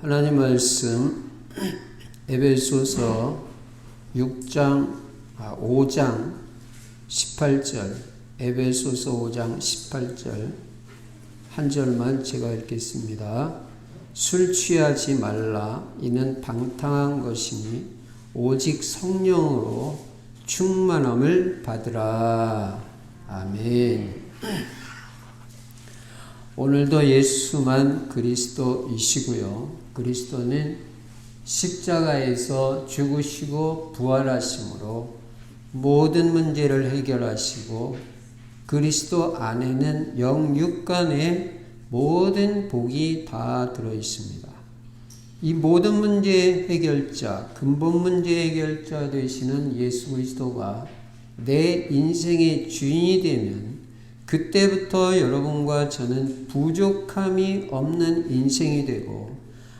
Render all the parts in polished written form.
하나님 말씀 에베소서 5장 18절 에베소서 5장 18절 한 절만 제가 읽겠습니다. 술 취하지 말라. 이는 방탕한 것이니 오직 성령으로 충만함을 받으라. 아멘. 오늘도 예수만 그리스도이시고요. 그리스도는 십자가에서 죽으시고 부활하심으로 모든 문제를 해결하시고 그리스도 안에는 영육간의 모든 복이 다 들어있습니다. 이 모든 문제의 해결자, 근본 문제 해결자 되시는 예수 그리스도가 내 인생의 주인이 되면 그때부터 여러분과 저는 부족함이 없는 인생이 되고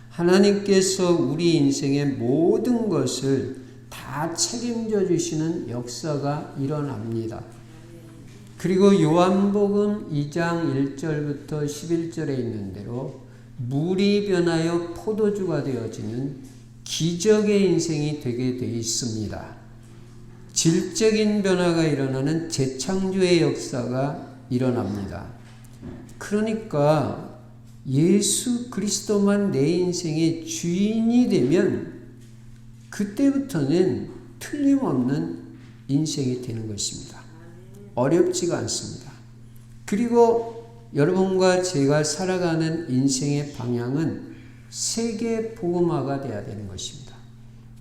하나님께서 우리 인생의 모든 것을 다 책임져 주시는 역사가 일어납니다. 그리고 요한복음 2장 1절부터 11절에 있는 대로 물이 변하여 포도주가 되어지는 기적의 인생이 되게 되어 있습니다. 질적인 변화가 일어나는 재창조의 역사가 일어납니다. 그러니까 예수 그리스도만 내 인생의 주인이 되면 그때부터는 틀림없는 인생이 되는 것입니다. 어렵지가 않습니다. 그리고 여러분과 제가 살아가는 인생의 방향은 세계 복음화가 되어야 되는 것입니다.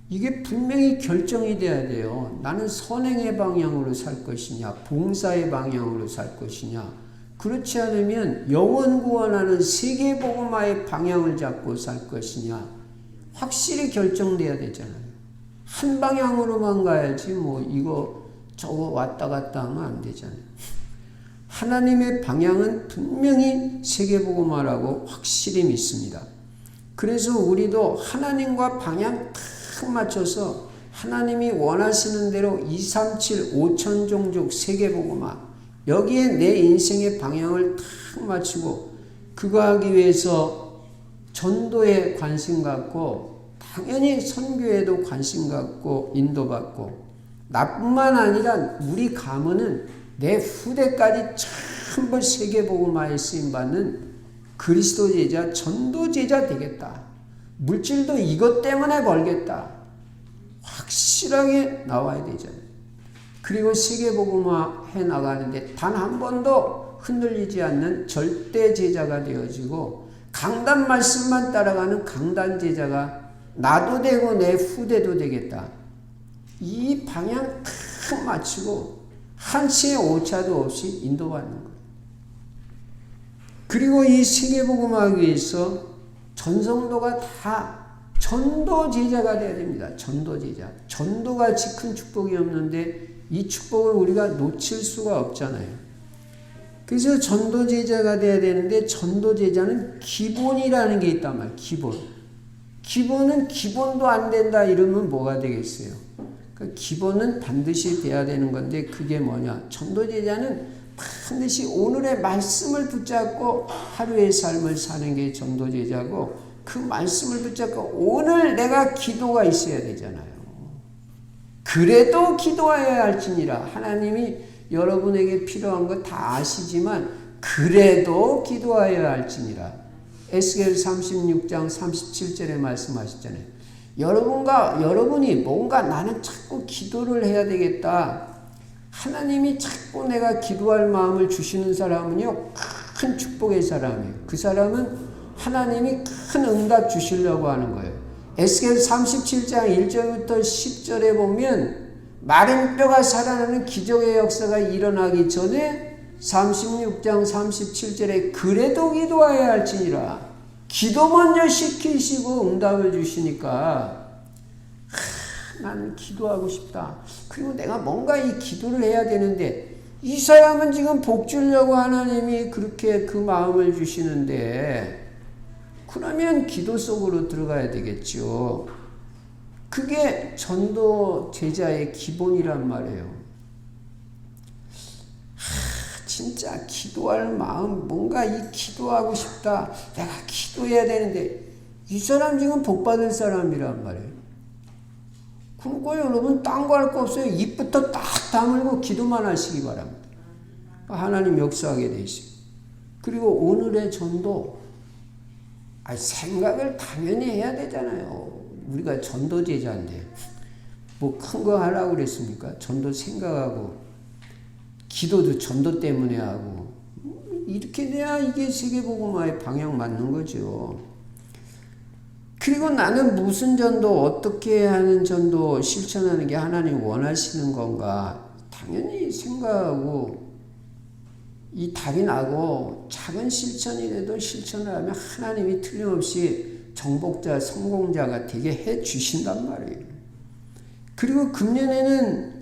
이게 분명히 결정이 돼야 돼요. 나는 선행의 방향으로 살 것이냐, 봉사의 방향으로 살 것이냐. 그렇지 않으면 영혼 구원하는 세계 복음화의 방향을 잡고 살 것이냐. 확실히 결정돼야 되잖아요. 한 방향으로만 가야지 이거 저거 왔다 갔다 하면 안 되잖아요. 하나님의 방향은 분명히 세계 복음화라고 확실히 믿습니다. 그래서 우리도 하나님과 방향 딱 맞춰서 하나님이 원하시는 대로 237 5천 종족 세계복음화 여기에 내 인생의 방향을 딱 맞추고 그거 하기 위해서 전도에 관심 갖고 당연히 선교에도 관심 갖고 인도받고 나뿐만 아니라 우리 가문은 내 후대까지 전부 세계복음화에 쓰임받는 그리스도 제자 전도 제자 되겠다. 물질도 이것 때문에 벌겠다. 확실하게 나와야 되잖아요. 그리고 세계복음화 해 나가는데 단 한 번도 흔들리지 않는 절대 제자가 되어지고 강단 말씀만 따라가는 강단 제자가 나도 되고 내 후대도 되겠다. 이 방향 탁 맞추고 한치의 오차도 없이 인도받는 거예요. 그리고 이 세계복음화하기 위해서 전성도가 다 전도 제자가 되어야 됩니다. 전도 제자. 전도같이 큰 축복이 없는데 이 축복을 우리가 놓칠 수가 없잖아요. 그래서 전도 제자가 되어야 되는데 전도 제자는 기본이라는 게 있단 말이에요. 기본. 기본은 기본도 안 된다 이러면 뭐가 되겠어요? 그러니까 기본은 반드시 돼야 되는 건데 그게 뭐냐? 전도 제자는 반드시 오늘의 말씀을 붙잡고 하루의 삶을 사는 게 전도 제자고 그 말씀을 붙잡고 오늘 내가 기도가 있어야 되잖아요. 그래도 기도하여야 할지니라. 하나님이 여러분에게 필요한 거 다 아시지만 그래도 기도하여야 할지니라. 에스겔 36장 37절에 말씀하셨잖아요. 여러분이 뭔가 나는 자꾸 기도를 해야 되겠다. 하나님이 자꾸 내가 기도할 마음을 주시는 사람은요, 큰 축복의 사람이에요. 그 사람은 하나님이 큰 응답 주시려고 하는 거예요. 에스겔 37장 1절부터 10절에 보면 마른 뼈가 살아나는 기적의 역사가 일어나기 전에 36장 37절에 그래도 기도해야 할지니라. 기도 먼저 시키시고 응답을 주시니까 나는 기도하고 싶다. 그리고 내가 뭔가 이 기도를 해야 되는데 이 사람은 지금 복 주려고 하나님이 그렇게 그 마음을 주시는데 그러면 기도 속으로 들어가야 되겠죠. 그게 전도 제자의 기본이란 말이에요. 진짜 기도할 마음, 뭔가 이 기도하고 싶다. 내가 기도해야 되는데 이 사람 지금 복 받을 사람이란 말이에요. 그러니까 여러분 딴 거 할 거 없어요. 입부터 딱 다물고 기도만 하시기 바랍니다. 하나님 역사하게 돼 있어요. 그리고 오늘의 전도, 생각을 당연히 해야 되잖아요. 우리가 전도 제자인데 뭐 큰 거 하라고 그랬습니까? 전도 생각하고 기도도 전도 때문에 하고 이렇게 돼야 이게 세계복음화의 방향 맞는 거죠. 그리고 나는 무슨 전도, 어떻게 하는 전도 실천하는 게 하나님 원하시는 건가 당연히 생각하고 이 답이 나고 작은 실천이라도 실천을 하면 하나님이 틀림없이 정복자, 성공자가 되게 해 주신단 말이에요. 그리고 금년에는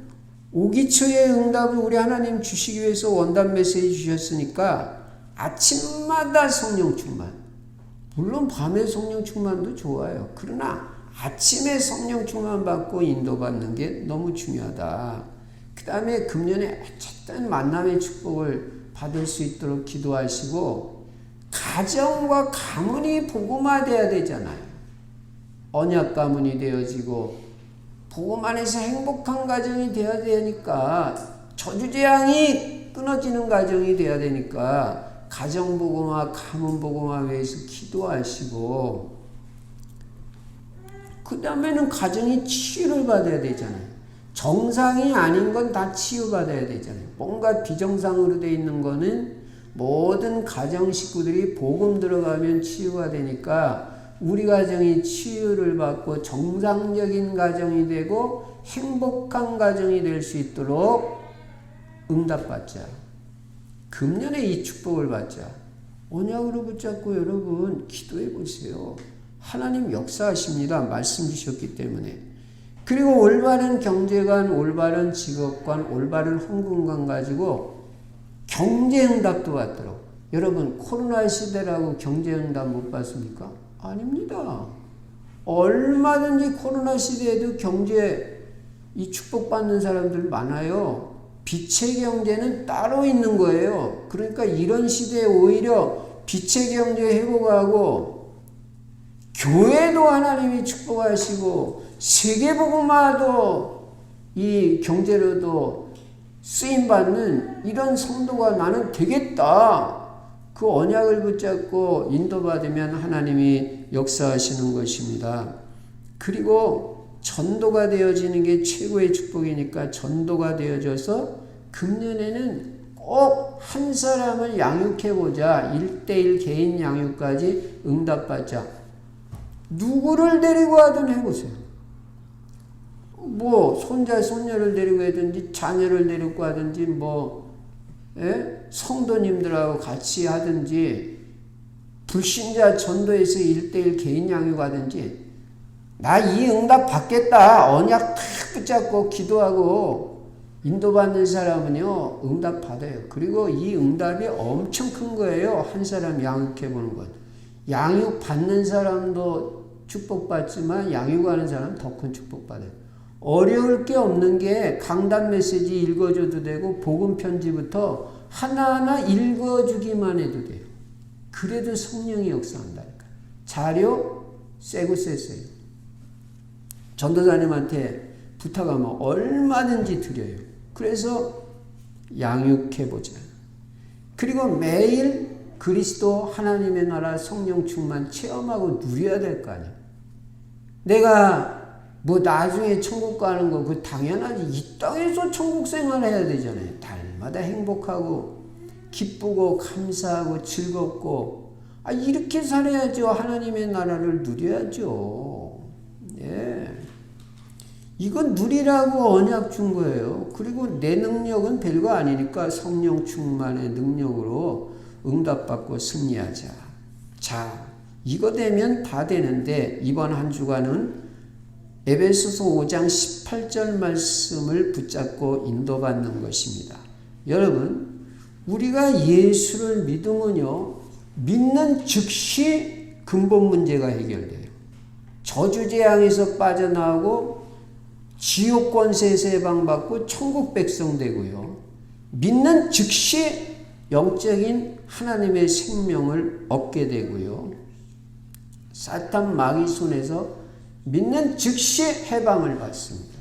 오기초의 응답을 우리 하나님 주시기 위해서 원단 메시지 주셨으니까 아침마다 성령 충만. 물론 밤에 성령 충만도 좋아요. 그러나 아침에 성령 충만 받고 인도받는 게 너무 중요하다. 그 다음에 금년에 어쨌든 만남의 축복을 받을 수 있도록 기도하시고 가정과 가문이 복음화돼야 되잖아요. 언약 가문이 되어지고 복음 안에서 행복한 가정이 돼야 되니까 저주재앙이 끊어지는 가정이 돼야 되니까 가정 복음화, 가문 복음화 위해서 기도하시고 그 다음에는 가정이 치유를 받아야 되잖아요. 정상이 아닌 건 다 치유받아야 되잖아요. 뭔가 비정상으로 되어 있는 거는 모든 가정 식구들이 복음 들어가면 치유가 되니까 우리 가정이 치유를 받고 정상적인 가정이 되고 행복한 가정이 될 수 있도록 응답받자. 금년에 이 축복을 받자. 언약으로 붙잡고 여러분 기도해 보세요. 하나님 역사하십니다. 말씀 주셨기 때문에. 그리고 올바른 경제관, 올바른 직업관, 올바른 헌금관 가지고 경제응답도 받도록. 여러분 코로나 시대라고 경제응답 못 받습니까? 아닙니다. 얼마든지 코로나 시대에도 경제 이 축복받는 사람들 많아요. 빛의 경제는 따로 있는 거예요. 그러니까 이런 시대에 오히려 빛의 경제 회복하고 교회도 하나님이 축복하시고 세계복음화도 이 경제로도 쓰임받는 이런 성도가 나는 되겠다. 그 언약을 붙잡고 인도받으면 하나님이 역사하시는 것입니다. 그리고 전도가 되어지는 게 최고의 축복이니까 전도가 되어져서 금년에는 꼭 한 사람을 양육해보자. 1:1 개인 양육까지 응답받자. 누구를 데리고 하든 해보세요. 뭐 손자, 손녀를 데리고 하든지 자녀를 데리고 하든지 성도님들하고 같이 하든지 불신자 전도에서 1:1 개인 양육하든지 나 이 응답 받겠다. 언약 탁 붙잡고 기도하고 인도받는 사람은요 응답 받아요. 그리고 이 응답이 엄청 큰 거예요. 한 사람 양육해보는 것. 양육 받는 사람도 축복받지만 양육하는 사람 더 큰 축복받아요. 어려울 게 없는 게 강단 메시지 읽어줘도 되고 복음 편지부터 하나하나 읽어주기만 해도 돼요. 그래도 성령이 역사한다니까. 자료 세고 셌어요. 전도사님한테 부탁하면 얼마든지 드려요. 그래서 양육해보자. 그리고 매일 그리스도 하나님의 나라 성령 충만 체험하고 누려야 될 거 아니에요. 내가 뭐 나중에 천국 가는 거 그 당연하지. 이 땅에서 천국 생활 해야 되잖아요. 달마다 행복하고 기쁘고 감사하고 즐겁고 이렇게 살아야죠. 하나님의 나라를 누려야죠. 예. 이건 누리라고 언약 준 거예요. 그리고 내 능력은 별거 아니니까 성령 충만의 능력으로 응답받고 승리하자. 자, 이거 되면 다 되는데 이번 한 주간은 에베소서 5장 18절 말씀을 붙잡고 인도받는 것입니다. 여러분, 우리가 예수를 믿으면요, 믿는 즉시 근본 문제가 해결돼요. 저주재앙에서 빠져나오고 지옥 권세에서 해방받고 천국 백성 되고요. 믿는 즉시 영적인 하나님의 생명을 얻게 되고요. 사탄 마귀 손에서 믿는 즉시 해방을 받습니다.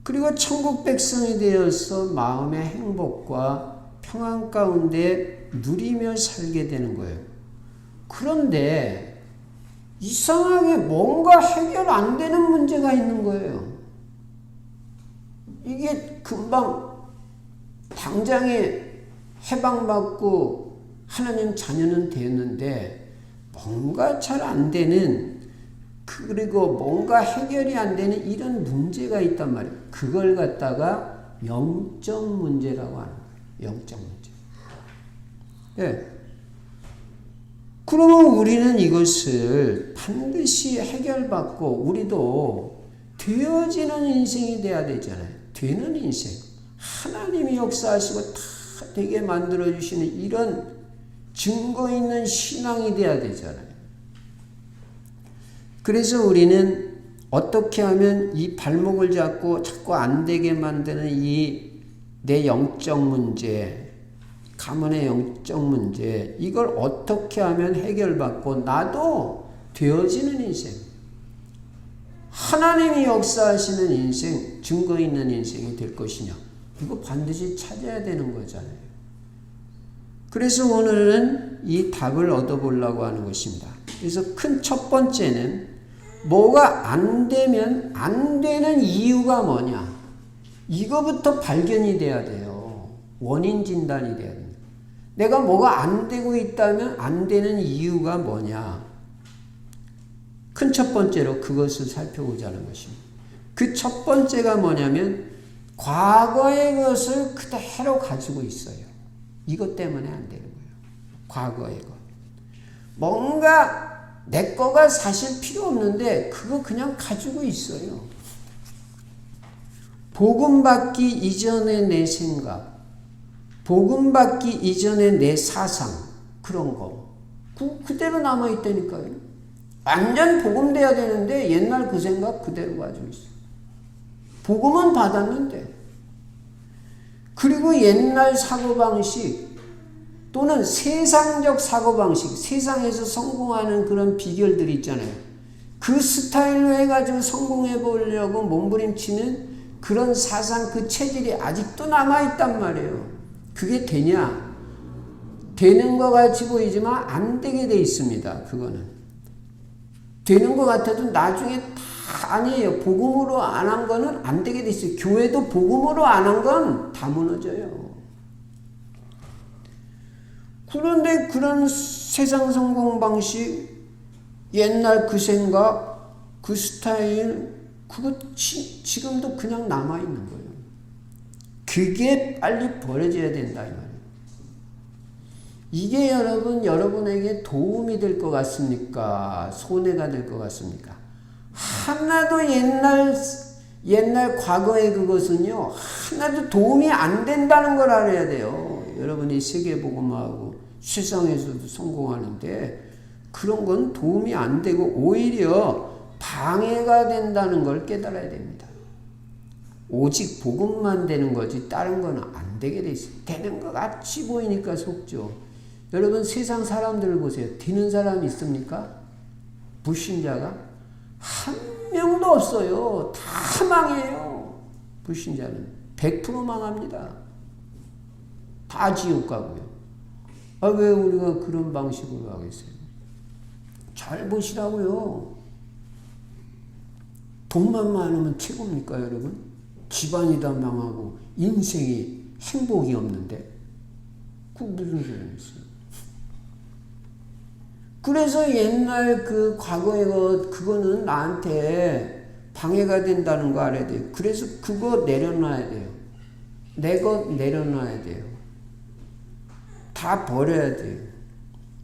그리고 천국 백성이 되어서 마음의 행복과 평안 가운데 누리며 살게 되는 거예요. 그런데 이상하게 뭔가 해결 안 되는 문제가 있는 거예요. 이게 금방 당장에 해방받고 하나님 자녀는 되었는데 뭔가 잘 안 되는, 그리고 뭔가 해결이 안 되는 이런 문제가 있단 말이에요. 그걸 갖다가 영적 문제라고 하는 거예요. 영적 문제. 예. 그러면 우리는 이것을 반드시 해결받고 우리도 되어지는 인생이 돼야 되잖아요. 되는 인생. 하나님이 역사하시고 다 되게 만들어주시는 이런 증거 있는 신앙이 돼야 되잖아요. 그래서 우리는 어떻게 하면 이 발목을 잡고 자꾸 안 되게 만드는 이 내 영적 문제, 가문의 영적 문제, 이걸 어떻게 하면 해결받고 나도 되어지는 인생, 하나님이 역사하시는 인생, 증거 있는 인생이 될 것이냐, 이거 반드시 찾아야 되는 거잖아요. 그래서 오늘은 이 답을 얻어보려고 하는 것입니다. 그래서 큰 첫 번째는 뭐가 안 되면 안 되는 이유가 뭐냐, 이거부터 발견이 돼야 돼요. 원인 진단이 돼야 됩니다. 내가 뭐가 안 되고 있다면 안 되는 이유가 뭐냐, 큰 첫 번째로 그것을 살펴보자 하는 것입니다. 그 첫 번째가 뭐냐면 과거의 것을 그대로 가지고 있어요. 이것 때문에 안 되는 거예요. 과거의 것. 뭔가 내 거가 사실 필요 없는데 그거 그냥 가지고 있어요. 복음 받기 이전의 내 생각, 복음 받기 이전의 내 사상, 그런 거 그대로 남아있다니까요. 완전 복음 돼야 되는데 옛날 그 생각 그대로 가지고 있어요. 복음은 받았는데. 그리고 옛날 사고방식 또는 세상적 사고방식, 세상에서 성공하는 그런 비결들이 있잖아요. 그 스타일로 해가지고 성공해 보려고 몸부림치는 그런 사상, 그 체질이 아직도 남아있단 말이에요. 그게 되냐? 되는 것 같이 보이지만 안 되게 돼 있습니다. 그거는. 되는 것 같아도 나중에 다 아니에요. 복음으로 안 한 거는 안 되게 돼 있어요. 교회도 복음으로 안 한 건 다 무너져요. 그런데 그런 세상 성공 방식, 옛날 그 생각, 그 스타일, 그거 지금도 그냥 남아있는 거예요. 그게 빨리 버려져야 된다, 이 말이에요. 이게 여러분에게 도움이 될 것 같습니까? 손해가 될 것 같습니까? 하나도 옛날 과거의 그것은요, 하나도 도움이 안 된다는 걸 알아야 돼요. 여러분이 세계복음화하고 세상에서도 성공하는데 그런 건 도움이 안 되고 오히려 방해가 된다는 걸 깨달아야 됩니다. 오직 복음만 되는 거지 다른 거는 안 되게 돼 있어요. 되는 것 같이 보이니까 속죠. 여러분 세상 사람들을 보세요. 되는 사람이 있습니까? 불신자가? 한 명도 없어요. 다 망해요. 불신자는 100% 망합니다. 다 지옥 가고요. 왜 우리가 그런 방식으로 하겠어요? 잘 보시라고요. 돈만 많으면 최고입니까, 여러분? 집안이 다 망하고 인생이 행복이 없는데 그 무슨 소용이 있어요? 그래서 옛날 그 과거의 것 그거는 나한테 방해가 된다는 거 알아야 돼요. 그래서 그거 내려놔야 돼요. 내 것 내려놔야 돼요. 다 버려야 돼요.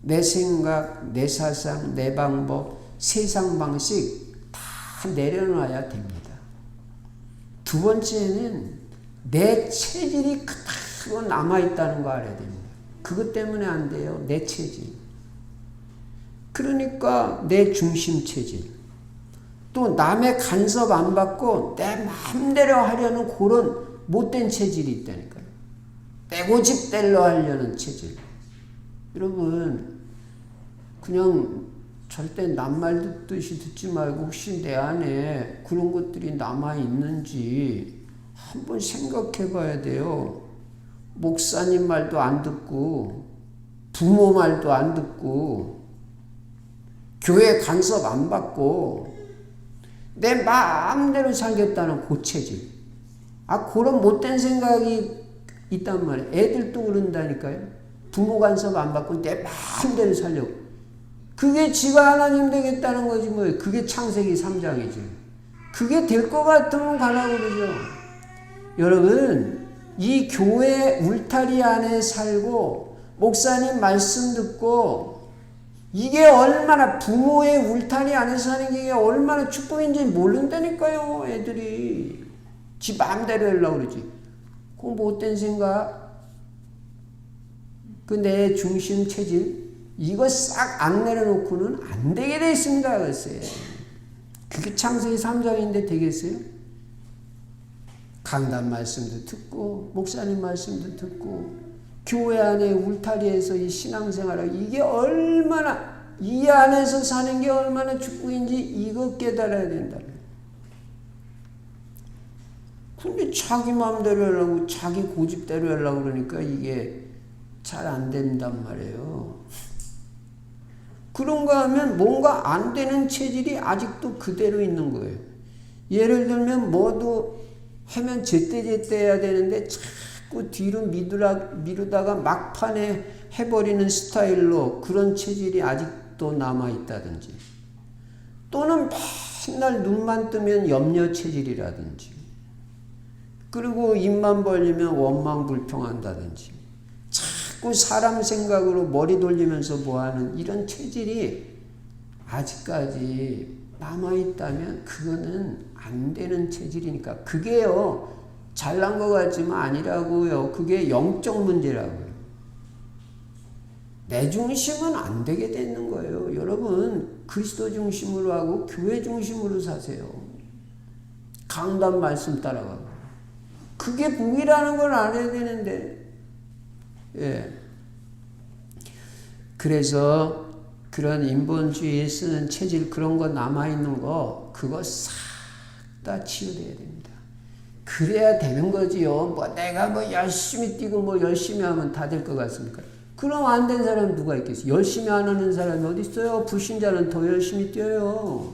내 생각, 내 사상, 내 방법, 세상 방식 다 내려놔야 됩니다. 두 번째는 내 체질이 그대로 남아있다는 거 알아야 됩니다. 그것 때문에 안 돼요. 내 체질. 그러니까 내 중심 체질. 또 남의 간섭 안 받고 내 마음대로 하려는 그런 못된 체질이 있다니까요. 내 고집대로 하려는 체질. 여러분 그냥 절대 남말 듣듯이 듣지 말고 혹시 내 안에 그런 것들이 남아있는지 한번 생각해 봐야 돼요. 목사님 말도 안 듣고 부모 말도 안 듣고 교회 간섭 안 받고 내 마음대로 살겠다는 고체질. 그런 못된 생각이 있단 말이에요. 애들도 그런다니까요. 부모 간섭 안 받고 내 마음대로 살려고. 그게 지가 하나님 되겠다는 거지 뭐예요. 그게 창세기 3장이지. 그게 될 것 같으면 가라고 그러죠. 여러분, 이 교회 울타리 안에 살고 목사님 말씀 듣고 이게 얼마나 부모의 울타리 안에 사는 게 얼마나 축복인지 모른다니까요. 애들이 지 마음대로 하려고 그러지. 그 못된 생각, 그 내 중심 체질 이거 싹 안 내려놓고는 안 되게 돼 있습니다. 글쎄. 그게 창세기 3장인데 되겠어요? 강단 말씀도 듣고 목사님 말씀도 듣고 교회 안에 울타리에서 이 신앙생활을 이게 얼마나 이 안에서 사는 게 얼마나 축복인지 이거 깨달아야 된다. 근데 자기 마음대로 하려고 자기 고집대로 하려고 그러니까 이게 잘 안 된단 말이에요. 그런가 하면 뭔가 안 되는 체질이 아직도 그대로 있는 거예요. 예를 들면 뭐도 하면 제때제때 해야 되는데 자꾸 뒤로 미루다가 막판에 해버리는 스타일로 그런 체질이 아직도 남아있다든지 또는 맨날 눈만 뜨면 염려 체질이라든지 그리고 입만 벌리면 원망불평한다든지 자꾸 사람 생각으로 머리 돌리면서 뭐하는 이런 체질이 아직까지 남아있다면 그거는 안 되는 체질이니까 그게요 잘난 것 같지만 아니라고요. 그게 영적 문제라고요. 내 중심은 안 되게 되는 거예요. 여러분 그리스도 중심으로 하고 교회 중심으로 사세요. 강단 말씀 따라가고 그게 복이라는 걸 알아야 되는데 예. 그래서 그런 인본주의에 쓰는 체질 그런 거 남아있는 거 그거 싹 다 치유돼야 됩니다. 그래야 되는 거지요. 뭐 내가 뭐 열심히 뛰고 뭐 열심히 하면 다 될 것 같습니까? 그럼 안 된 사람 누가 있겠어요? 열심히 안 하는 사람이 어디 있어요? 불신자는 더 열심히 뛰어요.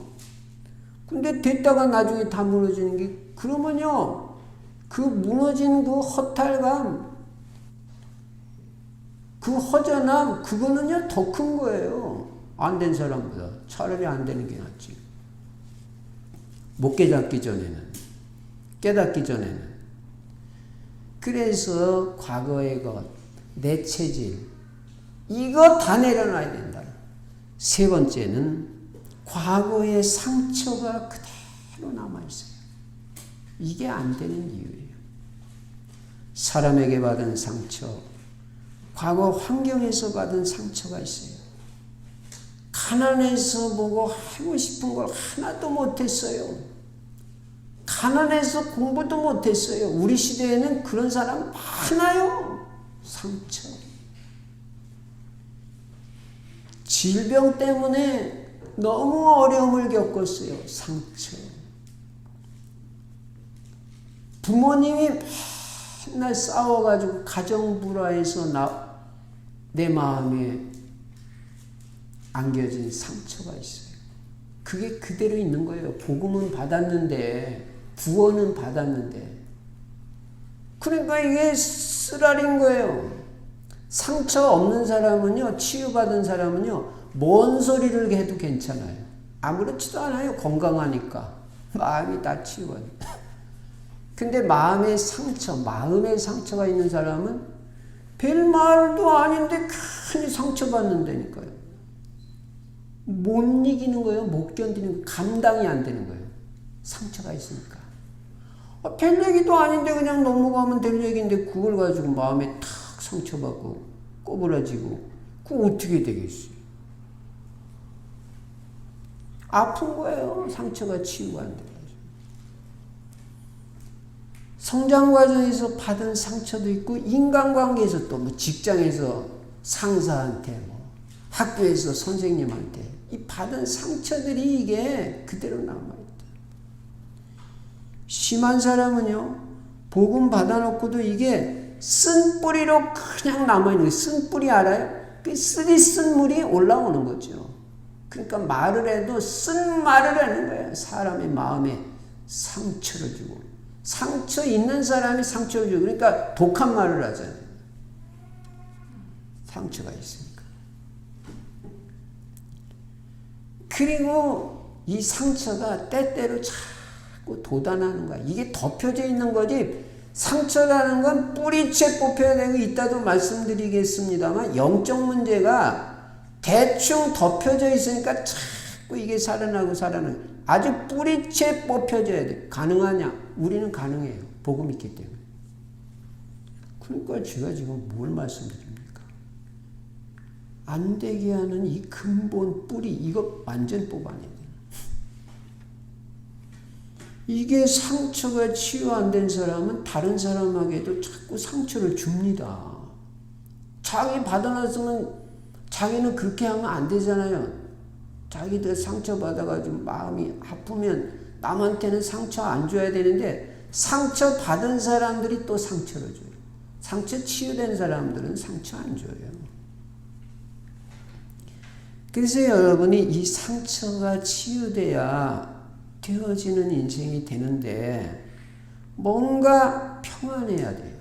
근데 됐다가 나중에 다 무너지는 게 그러면요. 그 무너진 그 허탈감 그 허전함 그거는요 더 큰 거예요. 안 된 사람보다 차라리 안 되는 게 낫지. 못 깨닫기 전에는 깨닫기 전에는 그래서 과거의 것 내 체질 이거 다 내려놔야 된다. 세 번째는 과거의 상처가 그대로 남아있어요. 이게 안 되는 이유예요. 사람에게 받은 상처 과거 환경에서 받은 상처가 있어요. 가난해서 뭐고 하고 싶은 걸 하나도 못했어요. 가난해서 공부도 못했어요. 우리 시대에는 그런 사람 많아요. 상처. 질병 때문에 너무 어려움을 겪었어요. 상처. 부모님이 맨날 싸워가지고 가정불화해서 내 마음에 안겨진 상처가 있어요. 그게 그대로 있는 거예요. 복음은 받았는데 구원은 받았는데 그러니까 이게 쓰라린 거예요. 상처 없는 사람은요 치유받은 사람은요 뭔 소리를 해도 괜찮아요. 아무렇지도 않아요. 건강하니까 마음이 다 치유받아요. 근데 마음의 상처가 있는 사람은 별 말도 아닌데 괜히 상처받는다니까요. 못 이기는 거예요. 못 견디는 거예요. 감당이 안 되는 거예요. 상처가 있으니까. 별 얘기도 아닌데 그냥 넘어가면 될 얘기인데 그걸 가지고 마음에 탁 상처받고 꼬부라지고 그거 어떻게 되겠어요. 아픈 거예요. 상처가 치유가 안 돼요. 성장 과정에서 받은 상처도 있고 인간관계에서 또 뭐 직장에서 상사한테 뭐 학교에서 선생님한테 이 받은 상처들이 이게 그대로 남아있다. 심한 사람은요, 복음 받아놓고도 이게 쓴 뿌리로 그냥 남아있는 거예요. 쓴 뿌리 알아요? 그 쓰디 쓴 물이 올라오는 거죠. 그러니까 말을 해도 쓴 말을 하는 거예요. 사람의 마음에 상처를 주고. 상처 있는 사람이 상처를 주고. 그러니까 독한 말을 하잖아요. 상처가 있으니까. 그리고 이 상처가 때때로 자꾸 돋아나는 거야. 이게 덮여져 있는 거지. 상처라는 건 뿌리채 뽑혀야 되고 있다도 말씀드리겠습니다만, 영적 문제가 대충 덮여져 있으니까 자꾸 이게 살아나고 살아나고. 아주 뿌리채 뽑혀져야 돼. 가능하냐? 우리는 가능해요. 복음 있기 때문에. 그러니까 제가 지금 뭘 말씀드립니까? 안 되게 하는 이 근본 뿌리, 이거 완전 뽑아내야 돼요. 이게 상처가 치유 안 된 사람은 다른 사람에게도 자꾸 상처를 줍니다. 자기 받아놨으면 자기는 그렇게 하면 안 되잖아요. 자기도 상처받아가지고 마음이 아프면 남한테는 상처 안 줘야 되는데, 상처 받은 사람들이 또 상처를 줘요. 상처 치유된 사람들은 상처 안 줘요. 그래서 여러분이 이 상처가 치유돼야 되어지는 인생이 되는데, 뭔가 평안해야 돼요.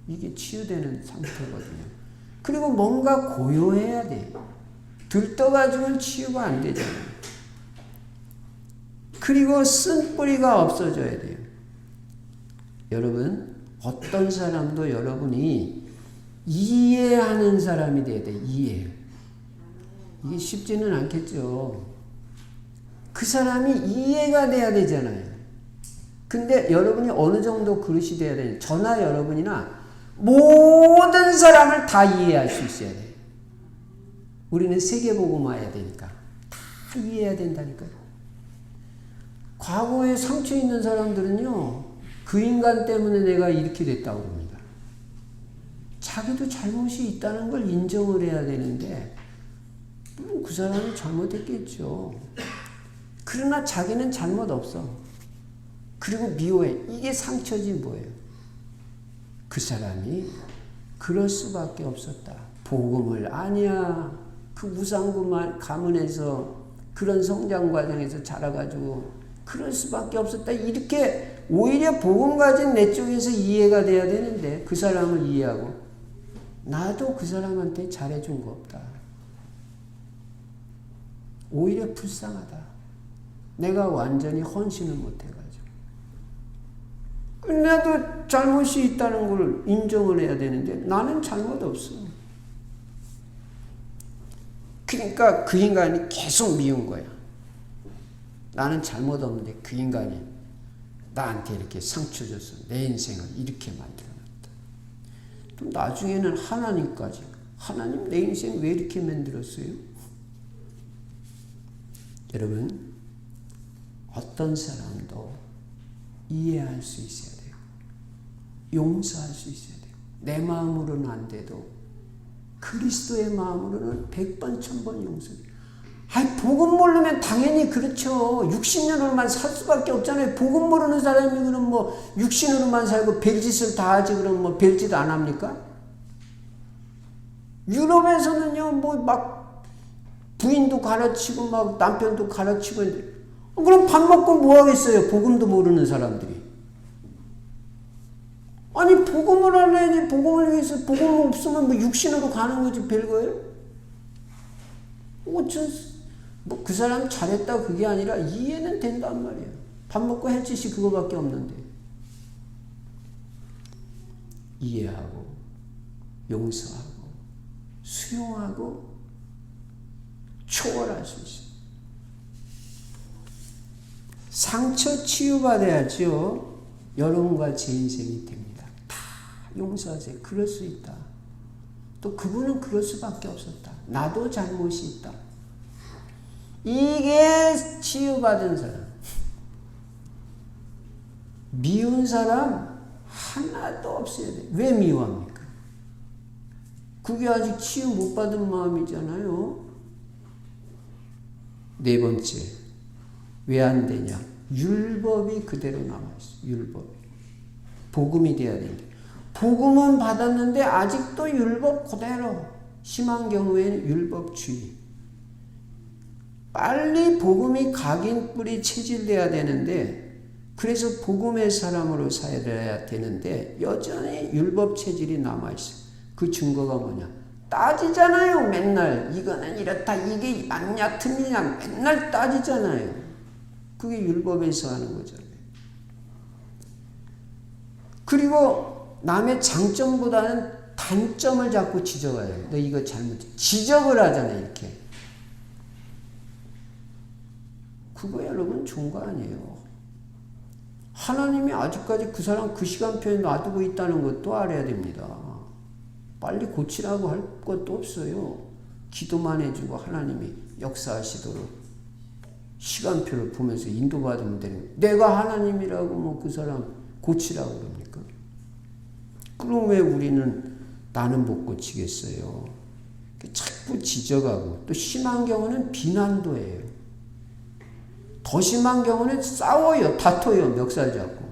이게 치유되는 상태거든요. 그리고 뭔가 고요해야 돼요. 들떠가지고는 치유가 안 되잖아요. 그리고 쓴 뿌리가 없어져야 돼요. 여러분, 어떤 사람도 여러분이 이해하는 사람이 돼야 돼요. 이해. 이게 쉽지는 않겠죠. 그 사람이 이해가 돼야 되잖아요. 근데 여러분이 어느 정도 그릇이 돼야 되냐. 저나 여러분이나 모든 사람을 다 이해할 수 있어야 돼요. 우리는 세계복음화해야 되니까. 다 이해해야 된다니까요. 과거에 상처 있는 사람들은요, 그 인간 때문에 내가 이렇게 됐다고 합니다. 자기도 잘못이 있다는 걸 인정을 해야 되는데, 물론 그 사람은 잘못했겠죠. 그러나 자기는 잘못 없어. 그리고 미워해. 이게 상처지 뭐예요. 그 사람이 그럴 수밖에 없었다. 복음을 아냐. 그 무상부 가문에서 그런 성장 과정에서 자라가지고 그럴 수밖에 없었다. 이렇게 오히려 복음 가진 내 쪽에서 이해가 돼야 되는데, 그 사람을 이해하고 나도 그 사람한테 잘해준 거 없다. 오히려 불쌍하다. 내가 완전히 헌신을 못해가지고. 나도 잘못이 있다는 걸 인정을 해야 되는데 나는 잘못 없어. 그러니까 그 인간이 계속 미운 거야. 나는 잘못 없는데 그 인간이 나한테 이렇게 상처 줘서 내 인생을 이렇게 만들어놨다. 또 나중에는 하나님까지. 하나님 내 인생 왜 이렇게 만들었어요? 여러분, 어떤 사람도 이해할 수 있어야 돼요. 용서할 수 있어야 돼요. 내 마음으로는 안 돼도 그리스도의 마음으로는 100번 1000번 용서해요. 아니, 복음 모르면 당연히 그렇죠. 육신으로만 살 수밖에 없잖아요. 복음 모르는 사람이 그럼 뭐 육신으로만 살고 별짓을 다 하지 그럼 뭐 별짓 안 합니까? 유럽에서는요, 뭐 막 부인도 가르치고 막 남편도 가르치고 있는데, 그럼 밥 먹고 뭐 하겠어요? 복음도 모르는 사람들이. 아니, 복음을 알아야지. 복음을 위해서, 복음 없으면 뭐 육신으로 가는 거지 별거예요? 뭐 그 사람 잘했다 그게 아니라 이해는 된단 말이에요. 밥 먹고 할 짓이 그거밖에 없는데. 이해하고 용서하고 수용하고 초월할 수 있어요. 상처 치유받아야죠. 여러분과 제 인생이 됩니다. 다 용서하세요. 그럴 수 있다. 또 그분은 그럴 수밖에 없었다. 나도 잘못이 있다. 이게 치유받은 사람. 미운 사람 하나도 없어야 돼. 왜 미워합니까? 그게 아직 치유 못 받은 마음이잖아요. 네 번째, 왜 안 되냐? 율법이 그대로 남아있어. 율법이. 복음이 돼야 되는데 복음은 받았는데 아직도 율법 그대로. 심한 경우에는 율법주의. 빨리 복음이 각인뿌리 체질돼야 되는데 그래서 복음의 사람으로 살아야 되는데 여전히 율법 체질이 남아있어요. 그 증거가 뭐냐? 따지잖아요. 맨날 이거는 이렇다, 이게 맞냐 틀리냐 맨날 따지잖아요. 그게 율법에서 하는 거잖아요. 그리고 남의 장점보다는 단점을 자꾸 지적해요. 너 이거 잘못해. 지적을 하잖아요. 이렇게. 그거 여러분 좋은 거 아니에요. 하나님이 아직까지 그 사람 그 시간표에 놔두고 있다는 것도 알아야 됩니다. 빨리 고치라고 할 것도 없어요. 기도만 해주고 하나님이 역사하시도록 시간표를 보면서 인도받으면 되는 거예요. 내가 하나님이라고 뭐 그 사람 고치라고 그럽니까? 그럼 왜 우리는 나는 못 고치겠어요? 자꾸 지적하고 또 심한 경우는 비난도 해요. 더 심한 경우는 싸워요. 다퉈요. 멱살 잡고.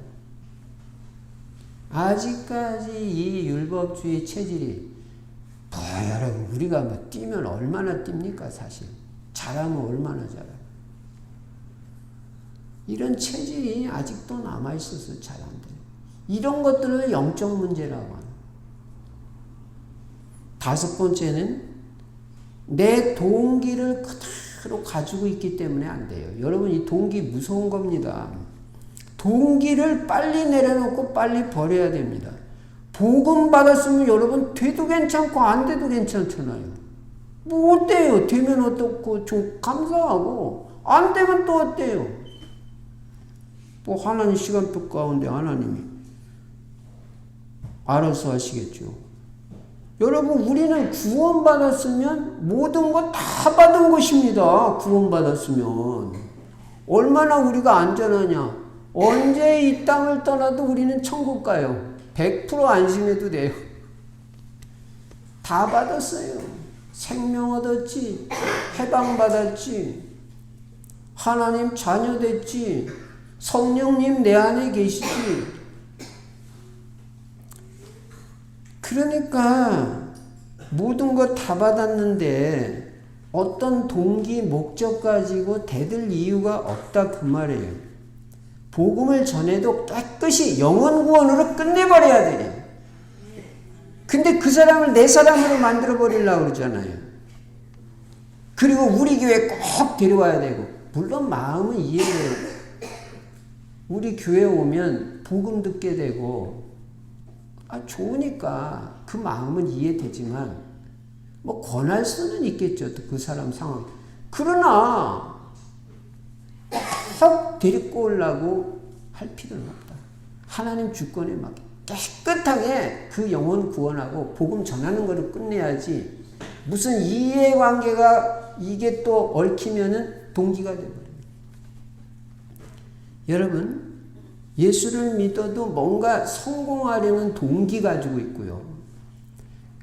아직까지 이 율법주의 체질이 여러분 우리가 뭐 뛰면 얼마나 뜁니까 사실. 잘하면 얼마나 잘해요. 이런 체질이 아직도 남아있어서 잘 안 돼요. 이런 것들을 영적 문제라고 하는. 다섯 번째는 내 동기를 그대로 가지고 있기 때문에 안 돼요. 여러분 이 동기 무서운 겁니다. 동기를 빨리 내려놓고 빨리 버려야 됩니다. 복음 받았으면 여러분 돼도 괜찮고 안 돼도 괜찮잖아요. 뭐 어때요? 되면 어떻고 좀 감사하고 안 되면 또 어때요? 뭐 하나님 시간표 가운데 하나님이 알아서 하시겠죠. 여러분 우리는 구원받았으면 모든 거 다 받은 것입니다. 구원받았으면. 얼마나 우리가 안전하냐. 언제 이 땅을 떠나도 우리는 천국 가요. 100% 안심해도 돼요. 다 받았어요. 생명 얻었지. 해방받았지. 하나님 자녀 됐지. 성령님 내 안에 계시지. 그러니까 모든 거 다 받았는데 어떤 동기, 목적 가지고 대들 이유가 없다 그 말이에요. 복음을 전해도 깨끗이 영원 구원으로 끝내버려야 돼요. 근데 그 사람을 내 사람으로 만들어버리려고 그러잖아요. 그리고 우리 교회 꼭 데려와야 되고. 물론 마음은 이해해요. 우리 교회 오면 복음 듣게 되고 좋으니까 그 마음은 이해되지만 뭐 권할 수는 있겠죠. 그 사람 상황. 그러나 꼭 데리고 오려고 할 필요는 없다. 하나님 주권에 맞게 깨끗하게 그 영혼 구원하고 복음 전하는 것을 끝내야지 무슨 이해관계가 이게 또 얽히면은 동기가 되버립니다. 여러분 예수를 믿어도 뭔가 성공하려는 동기 가지고 있고요.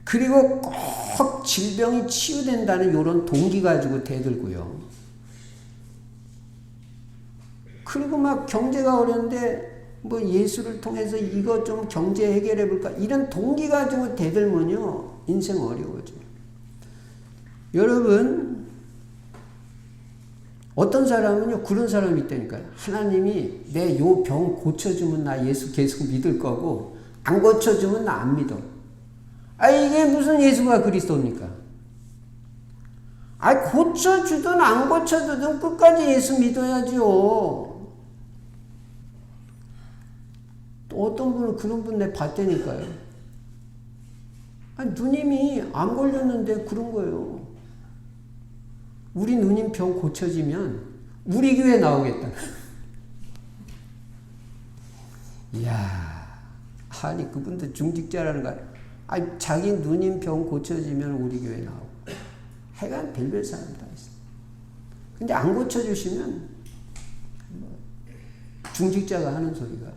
그리고 꼭 질병이 치유된다는 이런 동기 가지고 대들고요. 그리고 막 경제가 어려운데 뭐 예수를 통해서 이거 좀 경제 해결해 볼까 이런 동기 가지고 대들면요 인생 어려워져요. 여러분 어떤 사람은요 그런 사람이 있다니까요. 하나님이 내 요 병 고쳐주면 나 예수 계속 믿을 거고 안 고쳐주면 나 안 믿어. 이게 무슨 예수가 그리스도입니까? 고쳐주든 안 고쳐주든 끝까지 예수 믿어야죠. 또 어떤 분은 그런 분 내 봤다니까요. 누님이 안 걸렸는데 그런 거예요. 우리 누님 병 고쳐지면 우리 교회 나오겠다. 이야, 아니 그분도 중직자라는 거야. 자기 누님 병 고쳐지면 우리 교회 나오고. 해간 별별 사람 다 있어. 근데 안 고쳐주시면 중직자가 하는 소리가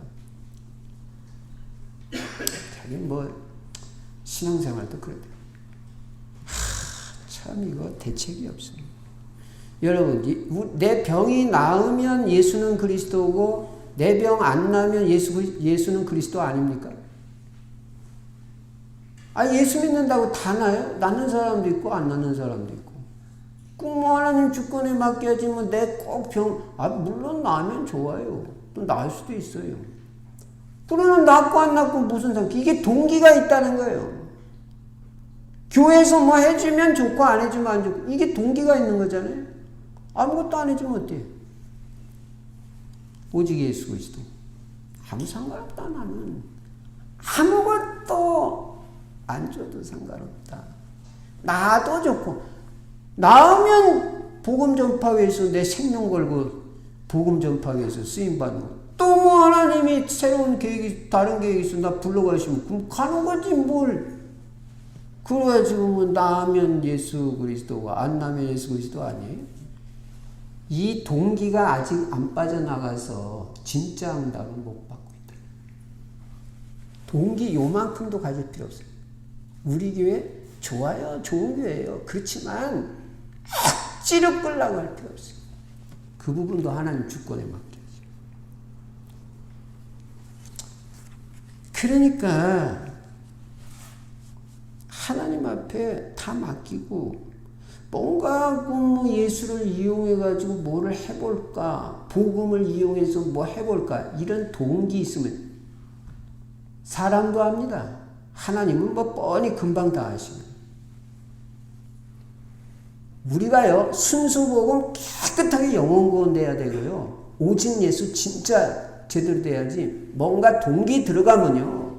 자기 뭐 신앙생활도 그렇대. 참 이거 대책이 없습니다. 여러분, 내 병이 나으면 예수는 그리스도고 내 병 안 나면 예수는 그리스도 아닙니까? 예수 믿는다고 다 나요? 낫는 사람도 있고 안 낫는 사람도 있고. 꼭 하나님 주권에 맡겨야지 내 꼭 물론 나으면 좋아요. 또 나을 수도 있어요. 그러면 낫고 안 낫고 무슨 상관? 이게 동기가 있다는 거예요. 교회에서 해주면 좋고 안 해주면 안 좋고 이게 동기가 있는 거잖아요. 아무것도 안 해주면 어때요? 오직 예수 그리스도. 아무 상관없다 나는. 아무것도 안 줘도 상관없다. 나도 좋고 나으면 복음 전파위해서 내 생명 걸고 복음 전파위해서 쓰임받는 거. 또 하나님이 새로운 계획이 다른 계획이 있어 나 불러가시면 그럼 가는 거지 뭘. 그래가지고 나으면 예수 그리스도고 안 나면 예수 그리스도 아니에요? 이 동기가 아직 안 빠져나가서 진짜 응답을 못 받고 있다. 동기 요만큼도 가질 필요 없어요. 우리 교회 좋아요. 좋은 교회예요. 그렇지만 억지로 끌라고 할 필요 없어요. 그 부분도 하나님 주권에 맡겨야죠. 그러니까 하나님 앞에 다 맡기고 뭔가 예수를 이용해가지고 뭐를 해볼까, 복음을 이용해서 뭐 해볼까 이런 동기 있으면 사람도 합니다. 하나님은 뻔히 금방 다 하십니다. 우리가요 순수 복음 깨끗하게 영혼 구원돼야 되고요. 오직 예수 진짜 제대로 돼야지 뭔가 동기 들어가면요